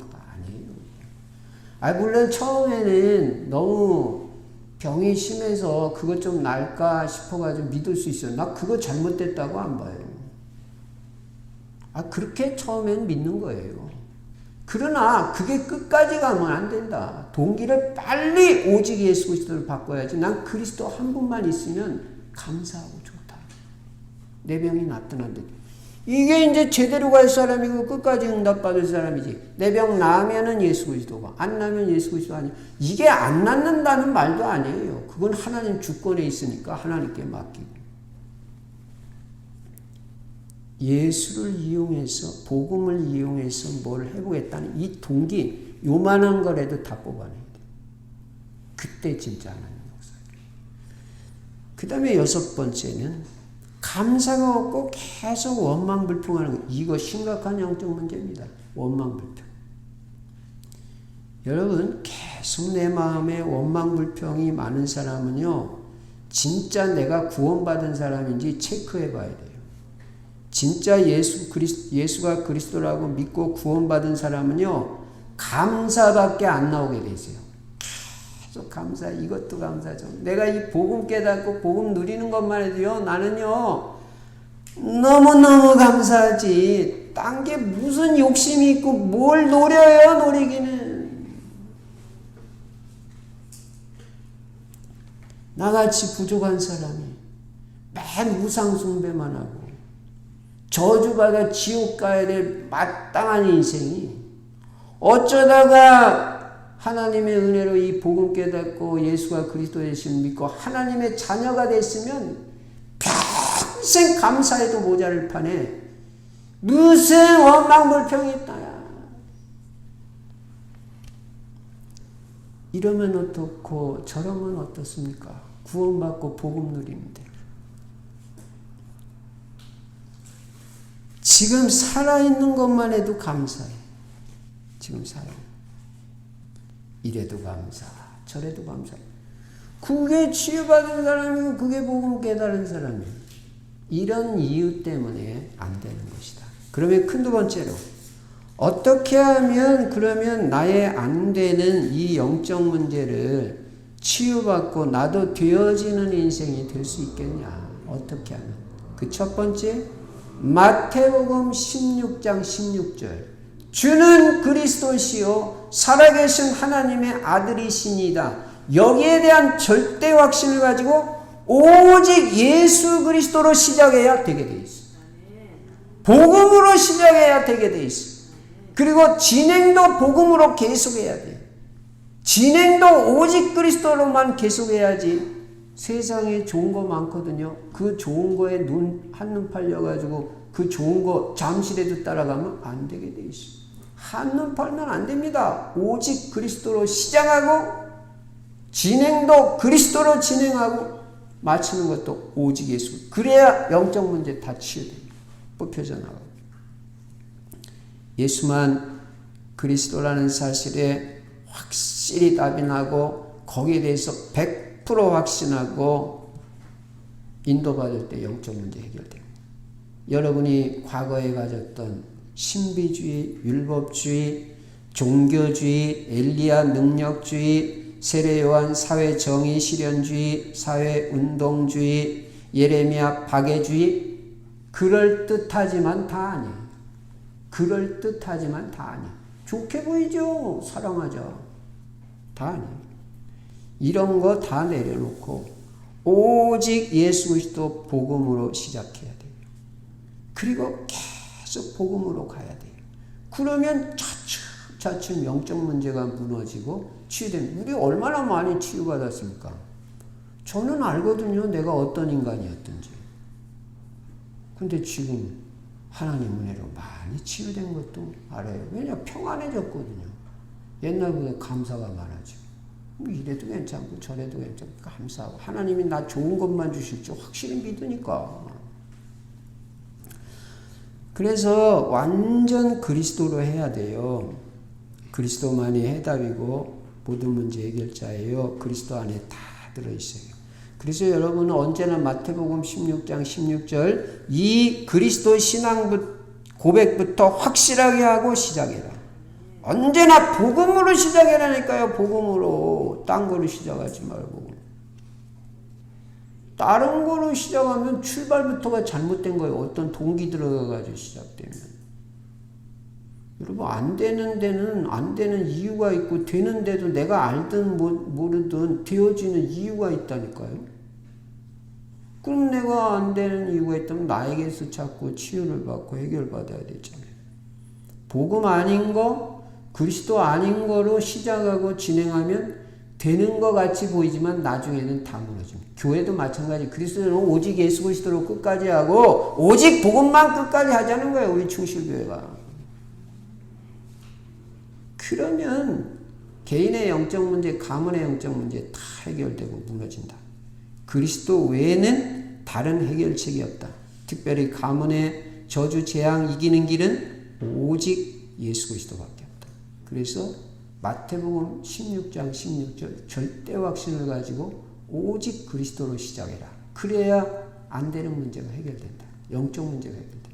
아니에요. 물론 처음에는 너무 병이 심해서 그것 좀 나을까 싶어가지고 믿을 수 있어요. 나 그거 잘못됐다고 안 봐요. 그렇게 처음엔 믿는 거예요. 그러나 그게 끝까지 가면 안 된다. 동기를 빨리 오직 예수 그리스도를 바꿔야지. 난 그리스도 한 분만 있으면 감사하고 좋다. 내 병이 낫든 안 되든. 이게 이제 제대로 갈 사람이고 끝까지 응답받을 사람이지. 내 병 나으면은 예수 그리스도가 안 나면 예수 그리스도 아니에요. 이게 안 낫는다는 말도 아니에요. 그건 하나님 주권에 있으니까 하나님께 맡기고. 예수를 이용해서 복음을 이용해서 뭘 해보겠다는 이 동기 요만한 거라도 다 뽑아내야 돼. 그때 진짜 하나님 역사예요. 그 다음에 6번째는 감사가 없고 계속 원망불평하는 거. 이거 심각한 영적 문제입니다. 원망불평. 여러분 계속 내 마음에 원망불평이 많은 사람은요 진짜 내가 구원받은 사람인지 체크해 봐야 돼요. 진짜 예수가 그리스도라고 믿고 구원받은 사람은요 감사밖에 안 나오게 되세요. 계속 감사, 이것도 감사죠. 내가 이 복음 깨닫고 복음 누리는 것만 해도요 나는요 너무너무 감사하지. 딴 게 무슨 욕심이 있고 뭘 노려요. 노리기는 나같이 부족한 사람이 맨 우상 숭배만 하고 저주받아 지옥 가야 될 마땅한 인생이 어쩌다가 하나님의 은혜로 이 복음 깨닫고 예수가 그리스도 되심을 믿고 하나님의 자녀가 됐으면 평생 감사해도 모자랄 판에 무슨 원망불평이 있다야. 이러면 어떻고 저러면 어떻습니까? 구원받고 복음 누리는데 지금 살아있는 것만 해도 감사해. 지금 살아. 이래도 감사, 저래도 감사. 그게 치유받은 사람이고 그게 복음 깨달은 사람이에요. 이런 이유 때문에 안 되는 것이다. 그러면 큰 두 번째로 어떻게 하면 그러면 나의 안 되는 이 영적 문제를 치유받고 나도 되어지는 인생이 될 수 있겠냐. 어떻게 하면. 그 첫 번째 마태복음 16장 16절 주는 그리스도시요 살아계신 하나님의 아들이시니다. 여기에 대한 절대 확신을 가지고 오직 예수 그리스도로 시작해야 되게 돼 있어. 복음으로 시작해야 되게 돼 있어. 그리고 진행도 복음으로 계속해야 돼. 진행도 오직 그리스도로만 계속해야지 세상에 좋은 거 많거든요. 그 좋은 거에 한눈 팔려가지고 그 좋은 거 잠시라도 따라가면 안 되게 돼 있어요. 한눈 팔면 안 됩니다. 오직 그리스도로 시작하고 진행도 그리스도로 진행하고 마치는 것도 오직 예수. 그래야 영적 문제 다 치유됩니다. 뽑혀져 나가고. 예수만 그리스도라는 사실에 확실히 답이 나고 거기에 대해서 100% 확신하고 인도받을 때 영적 문제 해결됩니다. 여러분이 과거에 가졌던 신비주의, 율법주의, 종교주의, 엘리야 능력주의, 세례요한 사회정의 실현주의, 사회운동주의, 예레미야 박애주의, 그럴듯하지만 다 아니에요. 그럴듯하지만 다 아니에요. 좋게 보이죠? 사랑하자. 다 아니에요. 이런 거 다 내려놓고 오직 예수 그리스도 복음으로 시작해야 돼요. 그리고 계속 복음으로 가야 돼요. 그러면 차츰 영적 문제가 무너지고 치유됩니다. 우리 얼마나 많이 치유받았습니까? 저는 알거든요. 내가 어떤 인간이었던지. 근데 지금 하나님 은혜로 많이 치유된 것도 알아요. 왜냐? 평안해졌거든요. 옛날보다 감사가 많아지고. 이래도 괜찮고 저래도 괜찮고 감사하고 하나님이 나 좋은 것만 주실 줄 확실히 믿으니까. 그래서 완전 그리스도로 해야 돼요. 그리스도만이 해답이고 모든 문제 해결자예요. 그리스도 안에 다 들어있어요. 그래서 여러분은 언제나 마태복음 16장 16절 이 그리스도 신앙 고백부터 확실하게 하고 시작해라. 언제나 복음으로 시작해라니까요. 복음으로. 딴 거로 시작하지 말고. 다른 거로 시작하면 출발부터가 잘못된 거예요. 어떤 동기 들어가가지고 시작되면. 여러분 안 되는 데는 안 되는 이유가 있고 되는 데도 내가 알든 모르든 되어지는 이유가 있다니까요. 그럼 내가 안 되는 이유가 있다면 나에게서 자꾸 치유를 받고 해결받아야 되잖아요. 복음 아닌 거, 그리스도 아닌 거로 시작하고 진행하면 되는 것 같이 보이지만 나중에는 다 무너집니다. 교회도 마찬가지. 그리스도는 오직 예수 그리스도로 끝까지 하고 오직 복음만 끝까지 하자는 거예요. 우리 충실교회가. 그러면 개인의 영적 문제, 가문의 영적 문제 다 해결되고 무너진다. 그리스도 외에는 다른 해결책이 없다. 특별히 가문의 저주, 재앙 이기는 길은 오직 예수 그리스도밖에 없다. 그래서 마태복음 16장 16절 절대 확신을 가지고 오직 그리스도로 시작해라. 그래야 안 되는 문제가 해결된다. 영적 문제가 해결된다.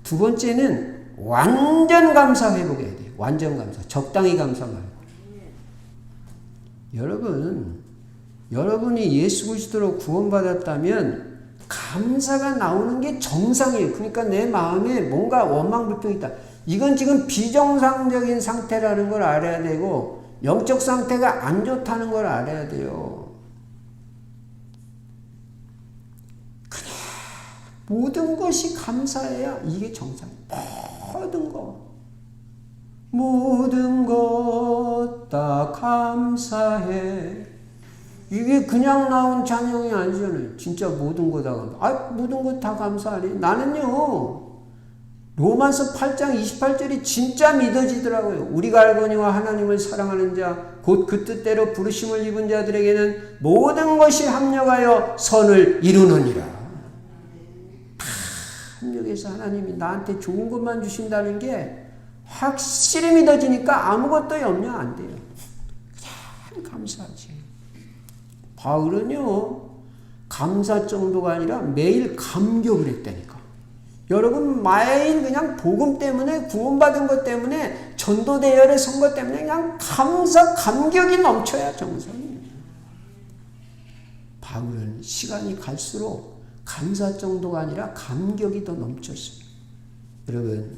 두 번째는 완전 감사 회복해야 돼요. 완전 감사. 적당히 감사 말고. 여러분이 예수 그리스도로 구원받았다면 감사가 나오는 게 정상이에요. 그러니까 내 마음에 뭔가 원망불평이 있다. 이건 지금 비정상적인 상태라는 걸 알아야 되고 영적 상태가 안 좋다는 걸 알아야 돼요. 그냥 모든 것이 감사해야 이게 정상이에요. 모든 것 다 감사해. 이게 그냥 나온 찬양이 아니잖아요. 진짜 모든 거 다 감사. 모든 것 다 감사하니. 나는요. 로마서 8장 28절이 진짜 믿어지더라고요. 우리가 알거니와 하나님을 사랑하는 자, 곧 그 뜻대로 부르심을 입은 자들에게는 모든 것이 합력하여 선을 이루느니라. 다 합력해서 하나님이 나한테 좋은 것만 주신다는 게 확실히 믿어지니까 아무것도 염려 안 돼요. 그냥 감사하지. 바울은요, 감사 정도가 아니라 매일 감격을 했다니까. 여러분 매일 그냥 복음 때문에 구원받은 것 때문에 전도대열에 선 것 때문에 그냥 감격이 넘쳐야 정상이에요. 바울은 시간이 갈수록 감사 정도가 아니라 감격이 더 넘쳤어요. 여러분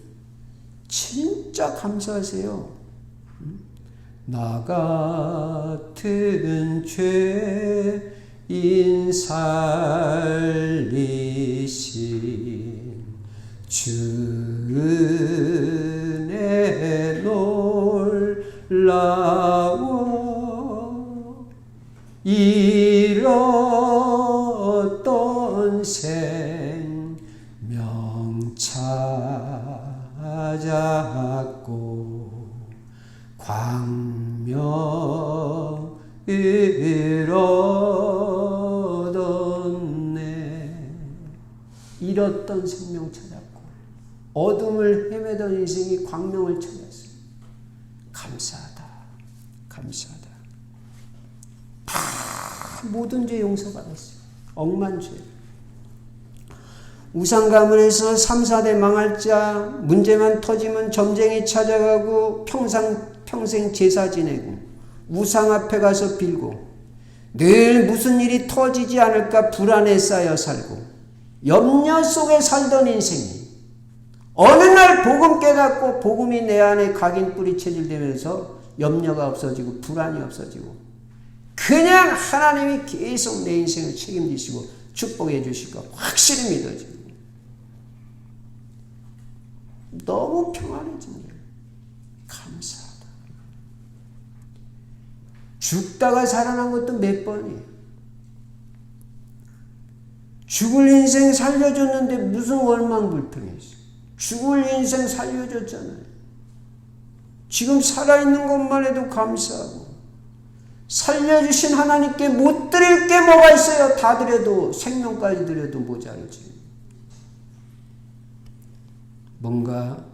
진짜 감사하세요. 나 같은 죄인 살리신 주 은혜 놀라워 이런 얻었네. 잃었던 생명 찾았고 어둠을 헤매던 인생이 광명을 찾았어요. 감사하다. 감사하다. 다 모든 죄 용서받았어요. 억만 죄. 우상 가문에서 3, 4대 망할 자, 문제만 터지면 점쟁이 찾아가고 평생 제사 지내고 우상 앞에 가서 빌고 늘 무슨 일이 터지지 않을까 불안에 쌓여 살고 염려 속에 살던 인생이 어느 날 복음 깨닫고 복음이 내 안에 각인 뿌리 체질되면서 염려가 없어지고 불안이 없어지고 그냥 하나님이 계속 내 인생을 책임지시고 축복해 주실 거 확실히 믿어지고 너무 평안해집니다. 감사하다. 죽다가 살아난 것도 몇 번이에요. 죽을 인생 살려줬는데 무슨 원망불평이 있어요. 죽을 인생 살려줬잖아요. 지금 살아있는 것만 해도 감사하고 살려주신 하나님께 못 드릴 게 뭐가 있어요. 다 드려도 생명까지 드려도 모자르지. 뭔가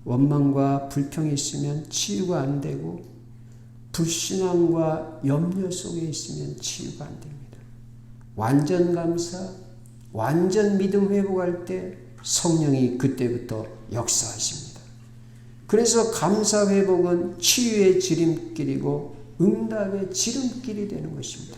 원망과 불평이 있으면 치유가 안 되고 불신앙과 염려 속에 있으면 치유가 안 됩니다. 완전 감사, 완전 믿음 회복할 때 성령이 그때부터 역사하십니다. 그래서 감사 회복은 치유의 지름길이고 응답의 지름길이 되는 것입니다.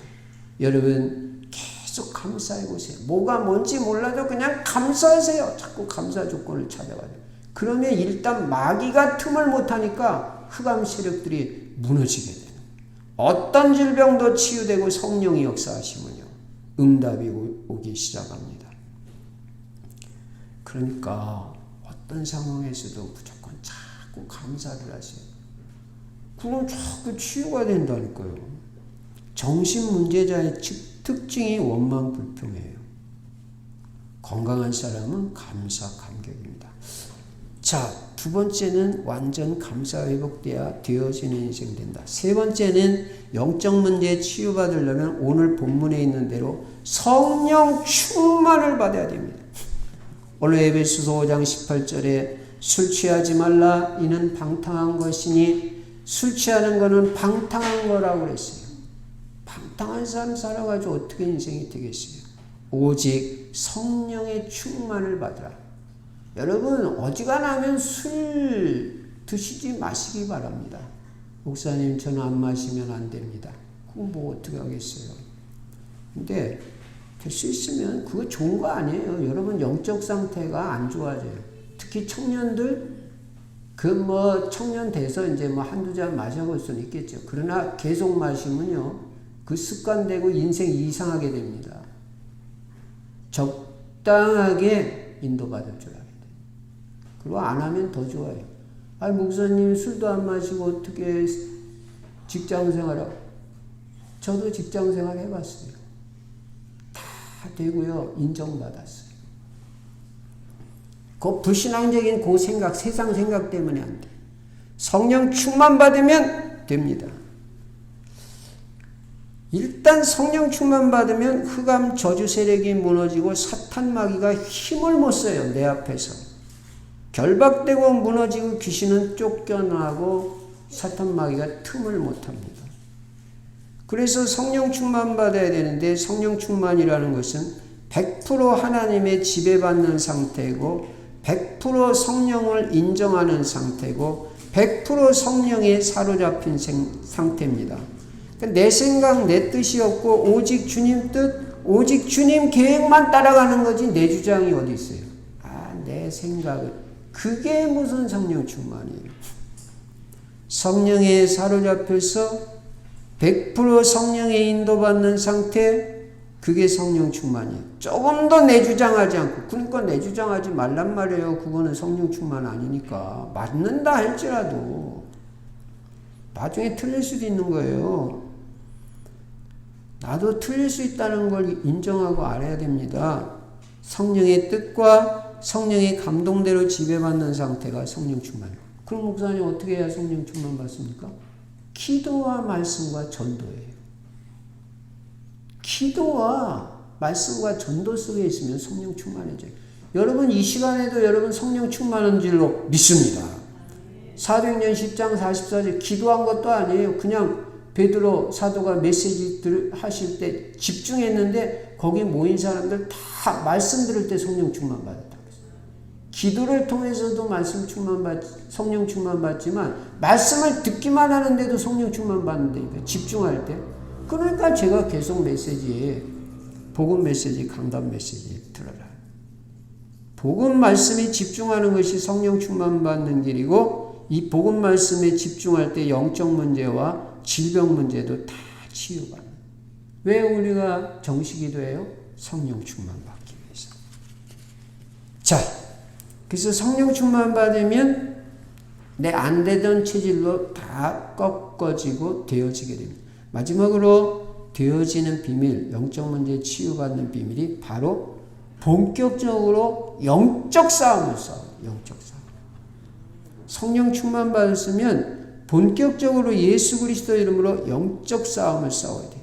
여러분 계속 감사해 보세요. 뭐가 뭔지 몰라도 그냥 감사하세요. 자꾸 감사 조건을 찾아가요. 그러면 일단 마귀가 틈을 못하니까 흑암 세력들이 무너지게 돼요. 어떤 질병도 치유되고 성령이 역사하시면요. 응답이 오기 시작합니다. 그러니까 어떤 상황에서도 무조건 자꾸 감사를 하세요. 그럼 자꾸 치유가 된다니까요. 정신문제자의 특징이 원망 불평이에요. 건강한 사람은 감사 감격입니다. 자, 두 번째는 완전 감사 회복돼야 되어지는 인생 된다. 세 번째는 영적 문제 치유받으려면 오늘 본문에 있는 대로 성령 충만을 받아야 됩니다. 오늘 에베소서 5장 18절에 술 취하지 말라 이는 방탕한 것이니 술 취하는 것은 방탕한 거라고 그랬어요. 방탕한 사람 살아가지고 어떻게 인생이 되겠어요? 오직 성령의 충만을 받으라. 여러분 어지간하면 술 드시지 마시기 바랍니다. 목사님 저는 안 마시면 안 됩니다. 그건 뭐 어떻게 하겠어요. 근데 될 수 있으면 그거 좋은 거 아니에요. 여러분 영적 상태가 안 좋아져요. 특히 청년들 청년 돼서 이제 한두 잔 마셔볼 수는 있겠죠. 그러나 계속 마시면요. 그 습관되고 인생 이상하게 됩니다. 적당하게 인도받을 줄 알아야 돼요. 그리고 안 하면 더 좋아요. 아니 목사님 술도 안 마시고 어떻게 직장생활하고. 저도 직장생활 해봤어요. 다 되고요. 인정받았어요. 그 불신앙적인 그 생각, 세상 생각 때문에 안 돼. 성령 충만 받으면 됩니다. 일단 성령 충만 받으면 흑암 저주 세력이 무너지고 사탄 마귀가 힘을 못 써요. 내 앞에서. 결박되고 무너지고 귀신은 쫓겨나고 사탄 마귀가 틈을 못 합니다. 그래서 성령 충만 받아야 되는데 성령 충만이라는 것은 100% 하나님의 지배받는 상태고 100% 성령을 인정하는 상태고 100% 성령에 사로잡힌 상태입니다. 내 생각, 내 뜻이 없고 오직 주님 뜻, 오직 주님 계획만 따라가는 거지 내 주장이 어디 있어요. 내 생각을. 그게 무슨 성령 충만이에요. 성령에 사로잡혀서 100% 성령에 인도받는 상태, 그게 성령 충만이에요. 조금 더 내 주장하지 않고, 그러니까 내 주장하지 말란 말이에요. 그거는 성령 충만 아니니까. 맞는다 할지라도 나중에 틀릴 수도 있는 거예요. 나도 틀릴 수 있다는 걸 인정하고 알아야 됩니다. 성령의 뜻과 성령의 감동대로 지배받는 상태가 성령 충만. 그럼 목사님 어떻게 해야 성령 충만 받습니까? 기도와 말씀과 전도예요. 기도와 말씀과 전도 속에 있으면 성령 충만해져요. 여러분 이 시간에도 여러분 성령 충만한 줄로 믿습니다. 사도행전 10장 44절 기도한 것도 아니에요. 그냥 베드로 사도가 메시지 하실 때 집중했는데 거기 모인 사람들 다 말씀 들을 때 성령 충만 받았다고 했어요. 기도를 통해서도 성령 충만 받지만 말씀을 듣기만 하는데도 성령 충만 받는다니까 집중할 때. 그러니까 제가 계속 복음 메시지 강단 메시지 들어라. 복음 말씀에 집중하는 것이 성령 충만 받는 길이고 이 복음 말씀에 집중할 때 영적 문제와 질병 문제도 다 치유받는. 왜 우리가 정식기도해요? 성령 충만 받기 위해서. 자, 그래서 성령 충만 받으면 내 안 되던 체질로 다 꺾어지고 되어지게 됩니다. 마지막으로 되어지는 비밀, 영적 문제 치유받는 비밀이 바로 본격적으로 영적 싸움을 싸워요. 영적 싸움. 성령 충만 받았으면 본격적으로 예수 그리스도 이름으로 영적 싸움을 싸워야 돼요.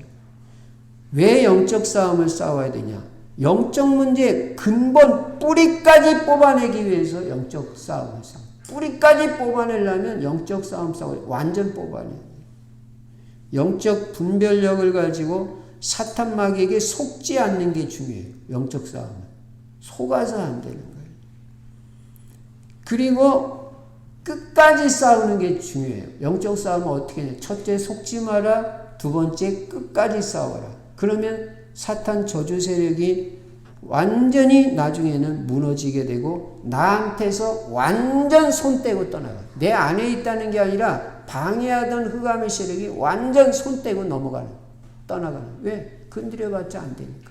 왜 영적 싸움을 싸워야 되냐? 영적 문제의 근본 뿌리까지 뽑아내기 위해서 영적 싸움을 싸워. 뿌리까지 뽑아내려면 영적 싸움 싸워야 완전 뽑아내야 돼요. 영적 분별력을 가지고 사탄 마귀에게 속지 않는 게 중요해요. 영적 싸움은. 속아서 안 되는 거예요. 그리고 끝까지 싸우는 게 중요해요. 영적 싸움은 어떻게 해요? 첫째, 속지 마라. 두 번째, 끝까지 싸워라. 그러면 사탄 저주 세력이 완전히 나중에는 무너지게 되고 나한테서 완전 손 떼고 떠나가요. 내 안에 있다는 게 아니라 방해하던 흑암의 세력이 완전 손 떼고 떠나가는. 왜? 건드려봤자 안 되니까.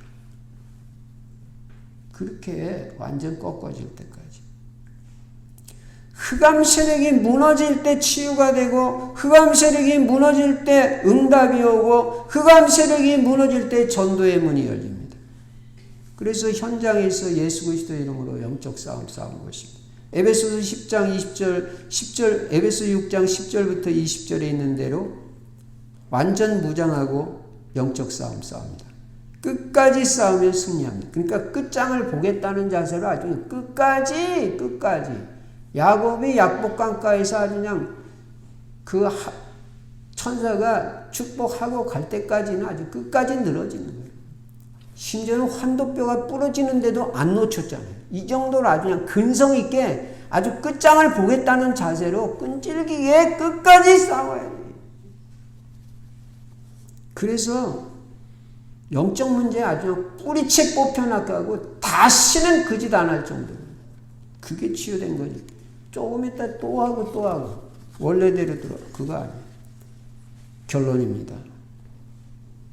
그렇게 완전 꺾어질 때까지. 흑암 세력이 무너질 때 치유가 되고 흑암 세력이 무너질 때 응답이 오고 흑암 세력이 무너질 때 전도의 문이 열립니다. 그래서 현장에서 예수 그리스도 이름으로 영적 싸움 싸우는 것입니다. 에베소서 10장 20절, 에베소 6장 10절부터 20절에 있는 대로 완전 무장하고 영적 싸움 싸웁니다. 끝까지 싸우면 승리합니다. 그러니까 끝장을 보겠다는 자세로 아주 끝까지 야곱이 약복강가에서 아주 그냥 그 천사가 축복하고 갈 때까지는 아주 끝까지 늘어지는 거예요. 심지어는 환도뼈가 부러지는데도 안 놓쳤잖아요. 이 정도로 아주 그냥 근성 있게 아주 끝장을 보겠다는 자세로 끈질기게 끝까지 싸워야 돼요. 그래서 영적 문제에 아주 뿌리채 뽑혀나가고 다시는 그 짓 안 할 정도로. 그게 치유된 거지. 조금 있다 또 하고 원래대로 들어. 그거 아니에요. 결론입니다.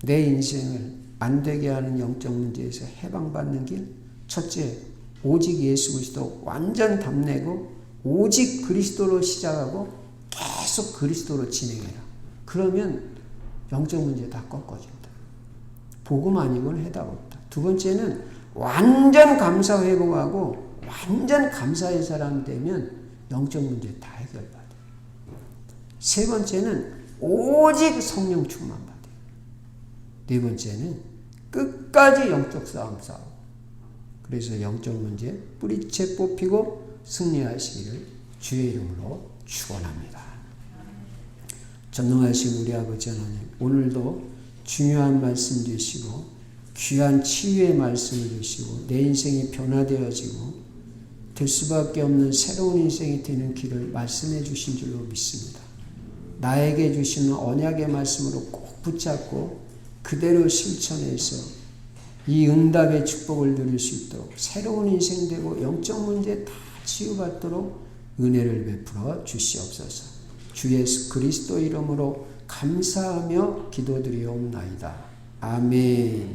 내 인생을 안 되게 하는 영적 문제에서 해방받는 길. 첫째, 오직 예수 그리스도 완전 답내고 오직 그리스도로 시작하고 계속 그리스도로 진행해라. 그러면 영적 문제 다 꺾어진다. 복음 아니고는 해답 없다. 두 번째는 완전 감사 회복하고 완전 감사의 사람 되면 영적 문제 다 해결받아요. 세 번째는 오직 성령 충만 받아요. 네 번째는 끝까지 영적 싸움 싸우고 그래서 영적 문제 뿌리채 뽑히고 승리하시기를 주의 이름으로 축원합니다. 전능하신 우리 아버지 하나님, 오늘도 중요한 말씀 주시고 귀한 치유의 말씀을 주시고 내 인생이 변화되어지고 될 수밖에 없는 새로운 인생이 되는 길을 말씀해 주신 줄로 믿습니다. 나에게 주시는 언약의 말씀으로 꼭 붙잡고 그대로 실천해서 이 응답의 축복을 누릴 수 있도록 새로운 인생 되고 영적 문제 다 치유받도록 은혜를 베풀어 주시옵소서. 주 예수 그리스도 이름으로 감사하며 기도드리옵나이다. 아멘.